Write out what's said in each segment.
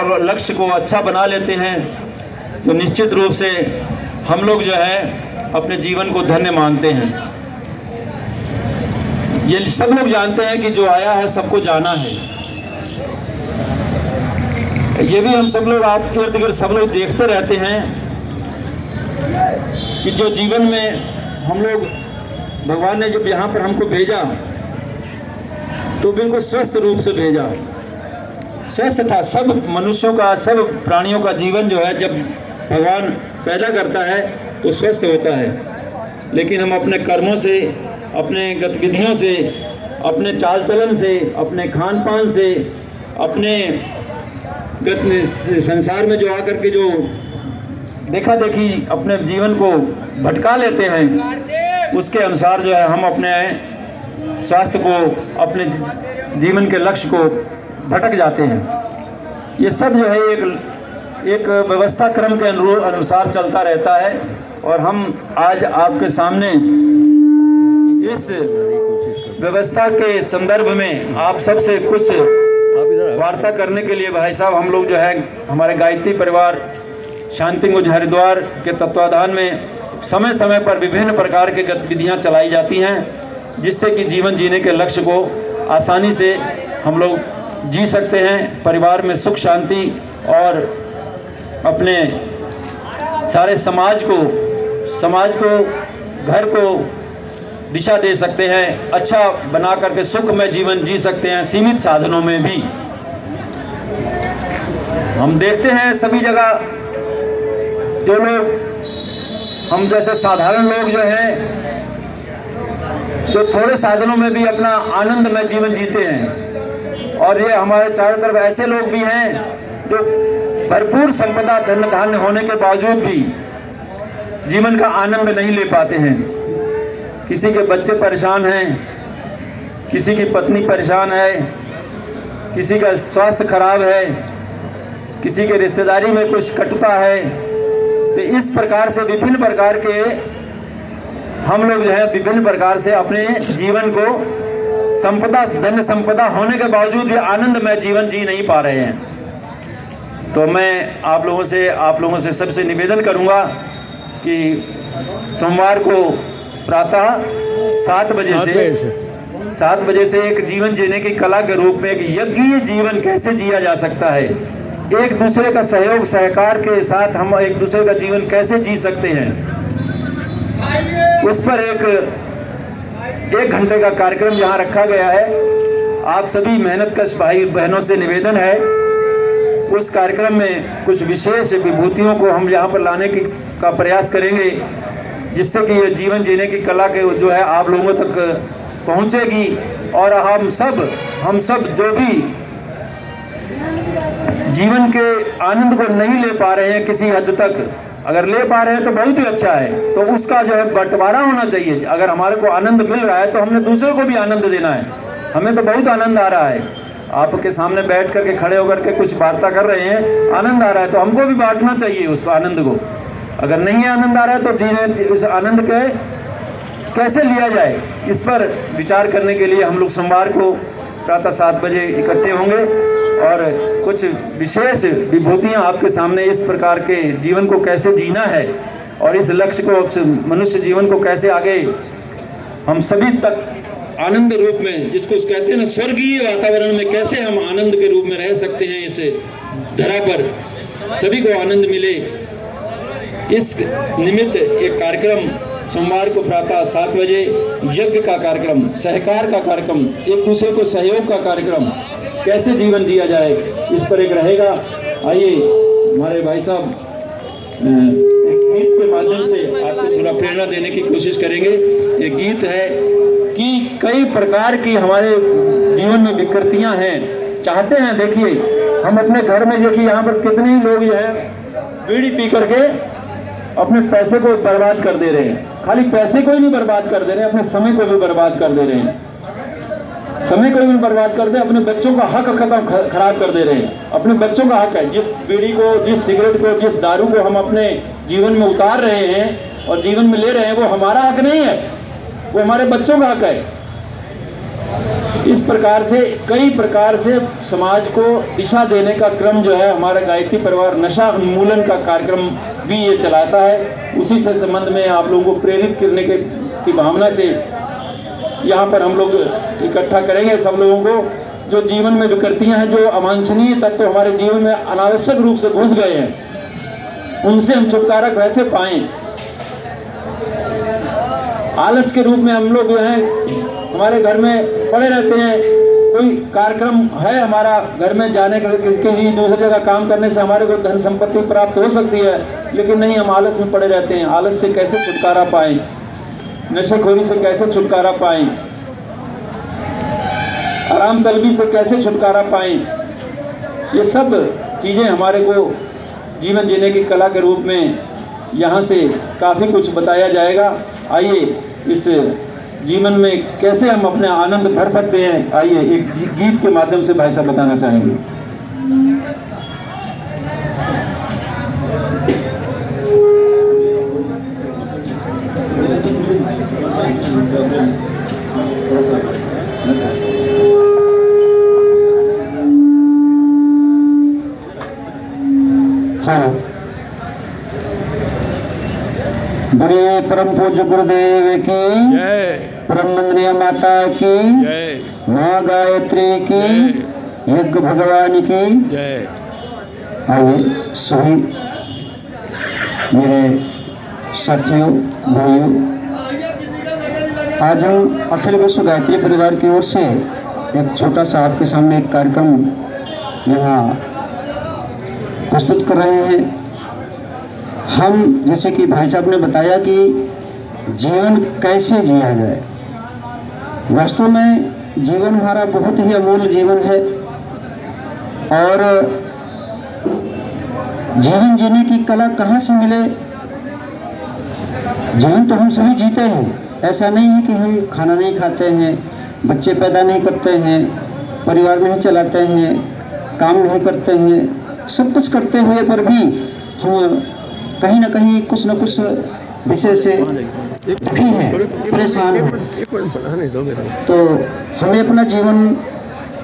और लक्ष्य को अच्छा बना लेते हैं तो निश्चित रूप से हम लोग जो है अपने जीवन को धन्य मानते हैं। ये सब लोग जानते हैं कि जो आया है सबको जाना है। ये भी हम सब लोग आपके इर्द गिर्द सब लोग देखते रहते हैं कि जो जीवन में हम लोग भगवान ने जब यहाँ पर हमको भेजा तो बिल्कुल स्वस्थ रूप से भेजा। स्वस्थ था सब मनुष्यों का, सब प्राणियों का जीवन जो है जब भगवान पैदा करता है तो स्वस्थ होता है। लेकिन हम अपने कर्मों से, अपने गतिविधियों से, अपने चाल चलन से, अपने खान पान से, अपने संसार में जो आकर के जो देखा देखी अपने जीवन को भटका लेते हैं, उसके अनुसार जो है हम अपने स्वास्थ्य को, अपने जीवन के लक्ष्य को भटक जाते हैं। ये सब जो है एक व्यवस्था क्रम के अनुसार चलता रहता है। और हम आज आपके सामने इस व्यवस्था के संदर्भ में आप सबसे कुछ वार्ता करने के लिए भाई साहब हम लोग जो है हमारे गायत्री परिवार शांतिकुंज हरिद्वार के तत्वाधान में समय समय पर विभिन्न प्रकार की गतिविधियां चलाई जाती हैं, जिससे कि जीवन जीने के लक्ष्य को आसानी से हम लोग जी सकते हैं, परिवार में सुख शांति और अपने सारे समाज को, घर को दिशा दे सकते हैं, अच्छा बना करके सुखमय जीवन जी सकते हैं सीमित साधनों में भी। हम देखते हैं सभी जगह जो लोग, हम जैसे साधारण लोग जो हैं जो थोड़े साधनों में भी अपना आनंदमय जीवन जीते हैं, और ये हमारे चारों तरफ ऐसे लोग भी हैं जो भरपूर संपदा धन धान्य होने के बावजूद भी जीवन का आनंद नहीं ले पाते हैं। किसी के बच्चे परेशान हैं, किसी की पत्नी परेशान है, किसी का स्वास्थ्य खराब है, किसी के रिश्तेदारी में कुछ कटुता है। तो इस प्रकार से विभिन्न प्रकार के हम लोग जो है विभिन्न प्रकार से अपने जीवन को संपदा, धन संपदा होने के बावजूद भी आनंदमय जीवन जी नहीं पा रहे हैं। तो मैं आप लोगों से सबसे निवेदन करूंगा कि सोमवार को प्रातः 7 बजे से एक जीवन जीने की कला के रूप में एक यज्ञीय जीवन कैसे जिया जा सकता है, एक दूसरे का सहयोग सहकार के साथ हम एक दूसरे का जीवन कैसे जी सकते हैं, उस पर एक घंटे का कार्यक्रम यहाँ रखा गया है। आप सभी मेहनतकश भाई बहनों से निवेदन है, उस कार्यक्रम में कुछ विशेष विभूतियों को हम यहाँ पर लाने का प्रयास करेंगे, जिससे कि ये जीवन जीने की कला के जो है आप लोगों तक पहुँचेगी। और हम सब जो भी जीवन के आनंद को नहीं ले पा रहे हैं किसी हद तक, अगर ले पा रहे हैं तो बहुत ही अच्छा है, तो उसका जो है बंटवारा होना चाहिए। अगर हमारे को आनंद मिल रहा है तो हमने दूसरे को भी आनंद देना है। हमें तो बहुत आनंद आ रहा है, आपके सामने बैठ करके खड़े होकर के कुछ वार्ता कर रहे हैं, आनंद आ रहा है, तो हमको भी बांटना चाहिए उस आनंद को। अगर नहीं आनंद आ रहा है तो जीवन उस आनंद के कैसे लिया जाए, इस पर विचार करने के लिए हम लोग सोमवार को प्रातः 7 बजे इकट्ठे होंगे और कुछ विशेष विभूतियाँ आपके सामने इस प्रकार के जीवन को कैसे जीना है और इस लक्ष्य को, मनुष्य जीवन को कैसे आगे हम सभी तक आनंद रूप में, जिसको कहते हैं ना स्वर्गीय वातावरण में, कैसे हम आनंद के रूप में रह सकते हैं, इस धरा पर सभी को आनंद मिले, इस निमित्त एक कार्यक्रम सोमवार को प्रातः 7 बजे यज्ञ का कार्यक्रम, सहकार का कार्यक्रम, एक दूसरे को सहयोग का कार्यक्रम, कैसे जीवन जिया जाए, इस पर एक रहेगा। आइए हमारे भाई साहब एक गीत के माध्यम से आपको थोड़ा प्रेरणा देने की कोशिश करेंगे। ये गीत है कि कई प्रकार की हमारे जीवन में विकृतियां हैं, चाहते हैं, देखिए हम अपने घर में देखिए यहाँ पर कितने ही लोग जो है बीड़ी पी करके अपने पैसे को बर्बाद कर दे रहे हैं। खाली पैसे को ही नहीं बर्बाद कर दे रहे हैं, अपने समय को भी बर्बाद कर दे रहे हैं, समय को भी बर्बाद कर दे, अपने बच्चों का हक खराब कर दे रहे हैं। अपने बच्चों का हक है, जिस बीड़ी को, जिस सिगरेट को, जिस दारू को हम अपने जीवन में उतार रहे हैं और जीवन में ले रहे हैं, वो हमारा हक नहीं है, वो हमारे बच्चों का हक है। इस प्रकार से कई प्रकार से समाज को दिशा देने का क्रम जो है हमारा गायत्री परिवार नशा उन्मूलन का कार्यक्रम भी ये चलाता है। उसी से संबंध में आप लोगों को प्रेरित करने की भावना से यहाँ पर हम लोग इकट्ठा करेंगे सब लोगों को। जो जीवन में विकृतियाँ हैं, जो अवांछनीय तत्व हमारे जीवन में अनावश्यक रूप से घुस गए हैं, उनसे हम छुटकारा कैसे पाएं। आलस के रूप में हम लोग जो हैं हमारे घर में पड़े रहते हैं। कोई कार्यक्रम है हमारा घर में जाने का, किसी दूसरी जगह काम करने से हमारे को धन संपत्ति प्राप्त हो सकती है, लेकिन नहीं, हम आलस में पड़े रहते हैं। आलस से कैसे छुटकारा पाएं, नशेखोरी से कैसे छुटकारा पाएं, आराम तलबी से कैसे छुटकारा पाएं। ये सब चीज़ें हमारे को जीवन जीने की कला के रूप में यहाँ से काफ़ी कुछ बताया जाएगा। आइए इस जीवन में कैसे हम अपने आनंद भर सकते हैं, आइए एक गीत के माध्यम से भाई साहब बताना चाहेंगे। हाँ, बड़े परम पूज्य गुरुदेव की जय, ब्रह्मंद्रिया माता की जय, माँ गायत्री की, यज्ञ भगवान की जय। आइए सभी मेरे साथियों भाइयों, आज हम अखिल विश्व गायत्री परिवार की ओर से एक छोटा सा आपके सामने एक कार्यक्रम यहाँ प्रस्तुत कर रहे हैं। हम जैसे कि भाई साहब ने बताया कि जीवन कैसे जिया जाए। वास्तव में जीवन हमारा बहुत ही अमूल्य जीवन है और जीवन जीने की कला कहाँ से मिले। जीवन तो हम सभी जीते हैं, ऐसा नहीं है कि हम खाना नहीं खाते हैं, बच्चे पैदा नहीं करते हैं, परिवार नहीं चलाते हैं, काम नहीं करते हैं, सब कुछ करते हुए पर भी हम कहीं ना कहीं कुछ न कुछ विषय से दुखी हैं, परेशान हैं। तो हमें अपना जीवन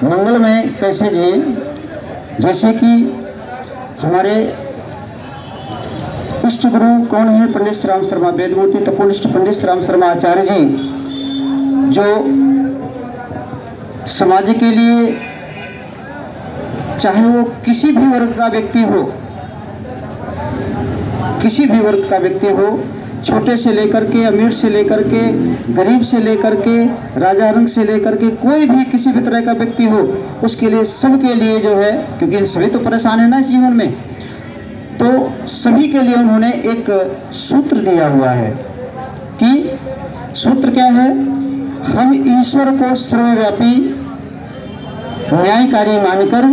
मंगलमय कैसे जिए, जैसे कि हमारे इष्ट गुरु कौन है, पंडित श्री राम शर्मा वेदमूर्ति तपोनिष्ठ पंडित श्री राम शर्मा आचार्य जी, जो समाज के लिए चाहे वो किसी भी वर्ग का व्यक्ति हो, किसी भी वर्ग का व्यक्ति हो, छोटे से लेकर के अमीर से लेकर के गरीब से लेकर के राजा रंग से लेकर के कोई भी किसी भी तरह का व्यक्ति हो, उसके लिए सबके लिए जो है, क्योंकि सभी तो परेशान है ना इस जीवन में, तो सभी के लिए उन्होंने एक सूत्र दिया हुआ है कि सूत्र क्या है, हम ईश्वर को सर्वव्यापी न्यायकारी मानकर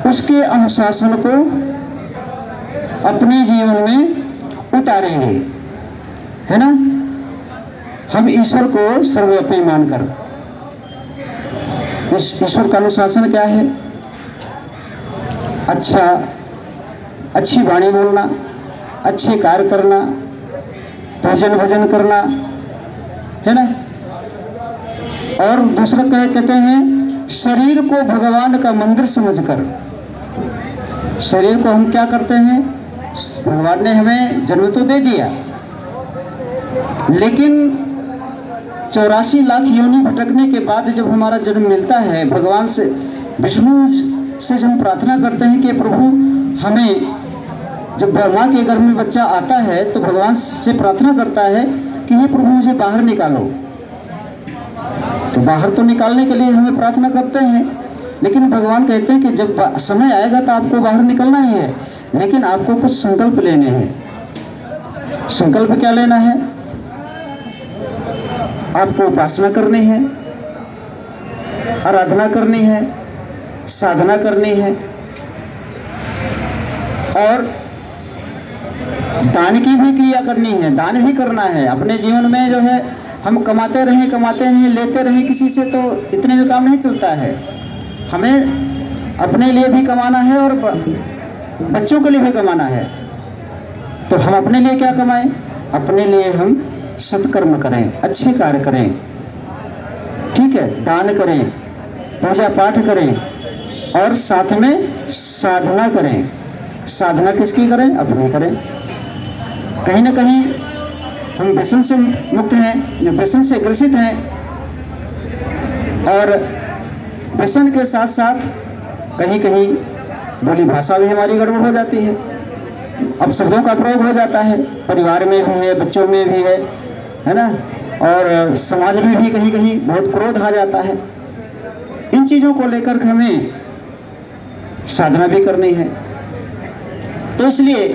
उसके अनुशासन को अपने जीवन में उतारेंगे, है ना। हम ईश्वर को सर्वव्यापी मानकर, इस ईश्वर का अनुशासन क्या है, अच्छी वाणी बोलना, अच्छे कार्य करना, पूजन भजन करना, है ना। और दूसरा क्या कहते हैं, शरीर को भगवान का मंदिर समझकर, शरीर को हम क्या करते हैं, भगवान ने हमें जन्म तो दे दिया, लेकिन 84 लाख योनि भटकने के बाद जब हमारा जन्म मिलता है, भगवान से, विष्णु से हम प्रार्थना करते हैं कि प्रभु हमें, जब ब्रह्मा के गर्भ में बच्चा आता है तो भगवान से प्रार्थना करता है कि हे प्रभु मुझे बाहर निकालो। तो बाहर तो निकालने के लिए हमें प्रार्थना करते हैं, लेकिन भगवान कहते हैं कि जब समय आएगा तो आपको बाहर निकलना ही है, लेकिन आपको कुछ संकल्प लेने हैं। संकल्प क्या लेना है, आपको उपासना करनी है, आराधना करनी है, साधना करनी है और दान की भी क्रिया करनी है, दान भी करना है। अपने जीवन में जो है हम कमाते रहें लेते रहें किसी से, तो इतने में काम नहीं चलता है। हमें अपने लिए भी कमाना है और बच्चों के लिए भी कमाना है। तो हम अपने लिए क्या कमाएं, अपने लिए हम सत्कर्म करें, अच्छे कार्य करें, ठीक है, दान करें, पूजा पाठ करें और साथ में साधना करें। साधना किसकी करें? अपनी करें। कहीं ना कहीं हम व्यसन से मुक्त हैं, व्यसन से ग्रसित हैं, और व्यसन के साथ साथ कहीं कहीं बोली भाषा भी हमारी गड़बड़ हो जाती है। अब शब्दों का प्रयोग हो जाता है, परिवार में भी है, बच्चों में भी है ना, और समाज में भी कहीं कहीं बहुत क्रोध आ जाता है। इन चीज़ों को लेकर हमें साधना भी करनी है। तो इसलिए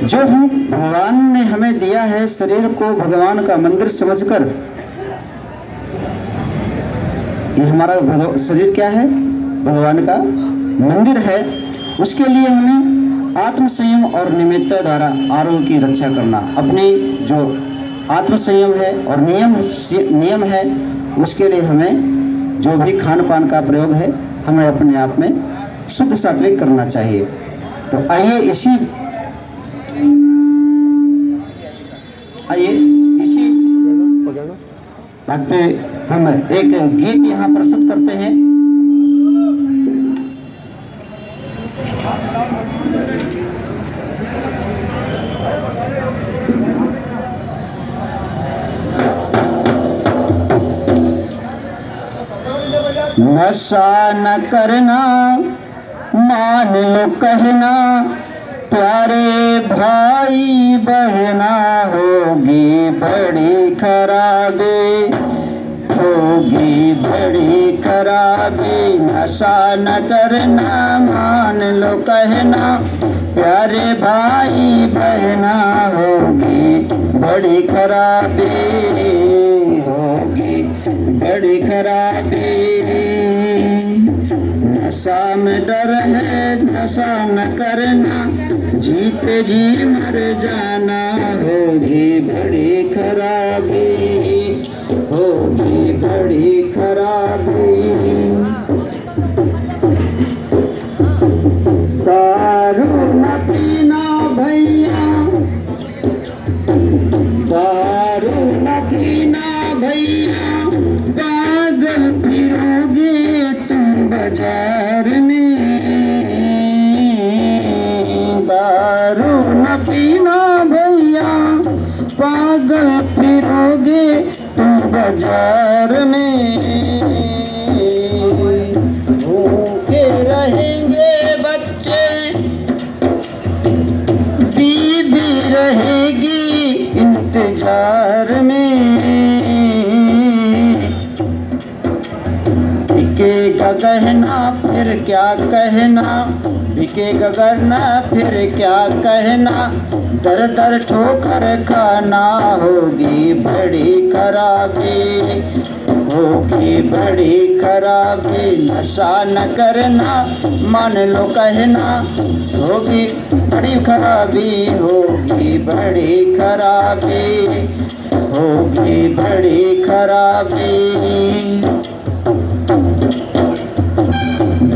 जो हम भगवान ने हमें दिया है, शरीर को भगवान का मंदिर समझकर, ये हमारा शरीर क्या है? भगवान का मंदिर है। उसके लिए हमें आत्म संयम और निमित्ता द्वारा आरोग्य की रक्षा करना, अपनी जो आत्म संयम है और नियम है, उसके लिए हमें जो भी खान पान का प्रयोग है, हमें अपने आप में शुद्ध सात्विक करना चाहिए। तो आइए इसी बात पे हम एक गीत यहाँ प्रस्तुत करते हैं। नशा न करना, मान लो कहना, प्यारे भाई बहना, होगी बड़ी खराबी, होगी बड़ी खराबी। नशा न करना, मान लो कहना, प्यारे भाई बहना, होगी बड़ी खराबी, होगी बड़ी खराबी। नशा में डर है, नशा न करना, जीते जी मर जाना, होगी बड़ी खराबी, होगी बड़ी खराबी। दारू न पीना भैया, दारू न पीना भैया, पागल फिरोगे तुम बाजार में। दारू न पीना भैया, पागल फिरोगे तुम बाजार में। भूखे रहेंगे बच्चे, बीबी रहेगी इंतजार में। बिकेगा गहना फिर क्या कहना, बिकेगा गहना फिर क्या कहना, दर दर ठोकर खाना, होगी बड़ी खराबी, होगी बड़ी खराबी। नशा न करना, मान लो कहना, होगी बड़ी खराबी, होगी बड़ी खराबी, होगी बड़ी खराबी।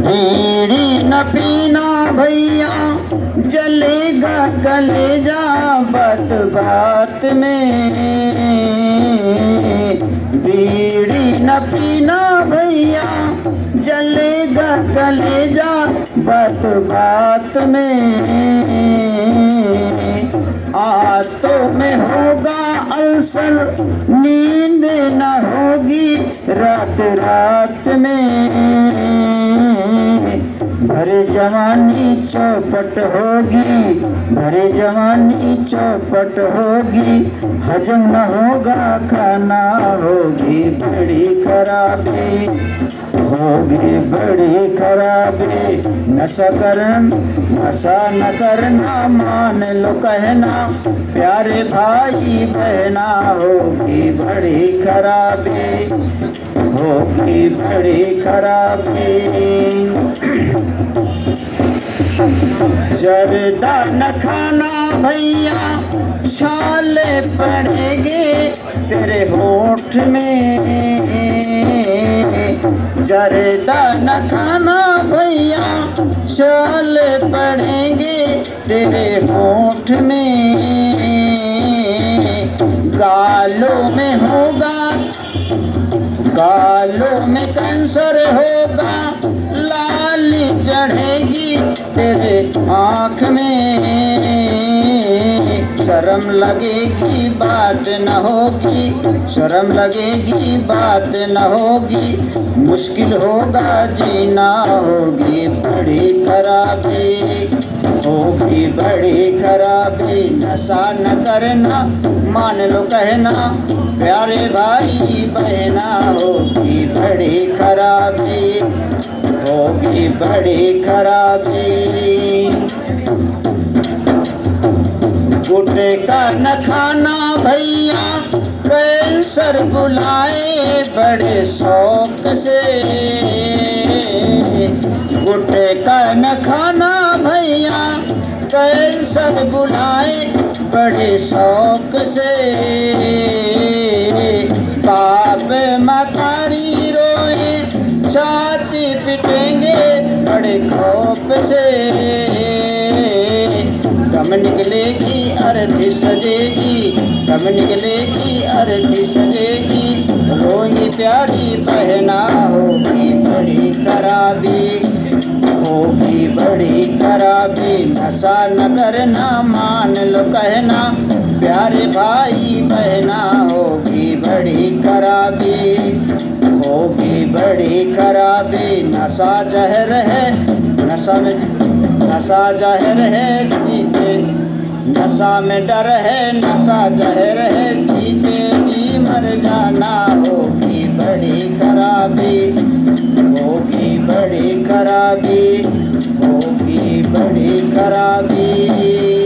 बीड़ी न पीना भैया, जलेगा कलेजा बात बात में। बीड़ी न पीना भैया, जलेगा कलेजा बात बात में। आंतों में होगा अल्सर, नींद न होगी रात रात में। भरे जवानी चौपट होगी, भरे जवानी चौपट होगी, हजम न होगा खाना, होगी बड़ी खराबी, होगी बड़ी खराबी। नशा न करना, मान लो कहना, प्यारे भाई बहना, होगी बड़ी खराबी, होगी बड़ी खराबी। जर्दा न खाना भैया, छाले पड़ेंगे तेरे होठ में। जर्दा न खाना भैया, छाले पड़ेंगे तेरे होठ में। गालों में होगा गालों में कैंसर होगा, लाली चढ़ेगी तेरे आँख में, शर्म लगेगी बात न होगी, शर्म लगेगी बात न होगी, मुश्किल होगा जीना, होगी बड़ी खराबी, होगी बड़ी खराबी। नशा न करना मान लो कहना, प्यारे भाई बहना, होगी बड़ी खराबी, होगी बड़ी खराबी। गुटखा न खाना भैया, कैंसर बुलाए बड़े शौक से, गुटखा न खाना भैया, कैंसर बुलाए बड़े शौक से, बाप मतारी रोए छाती पिटेंगे बड़े खौफ से, कम निकलेगी अर्थी सजेगी, कम निकलेगी अर्थी सजेगी, रोएंगी प्यारी बहना, होगी बड़ी खराबी, होगी बड़ी खराबी। नशा न करना मान लो कहना, प्यारे भाई बहना, होगी बड़ी खराबी, होगी बड़ी खराबी। नशा जहर है, नशा जहर है, जीते नशा में डर है, नशा जहर है, जीते जी मर जाना, होगी बड़ी खराबी, होगी बड़ी खराबी, होगी बड़ी खराबी।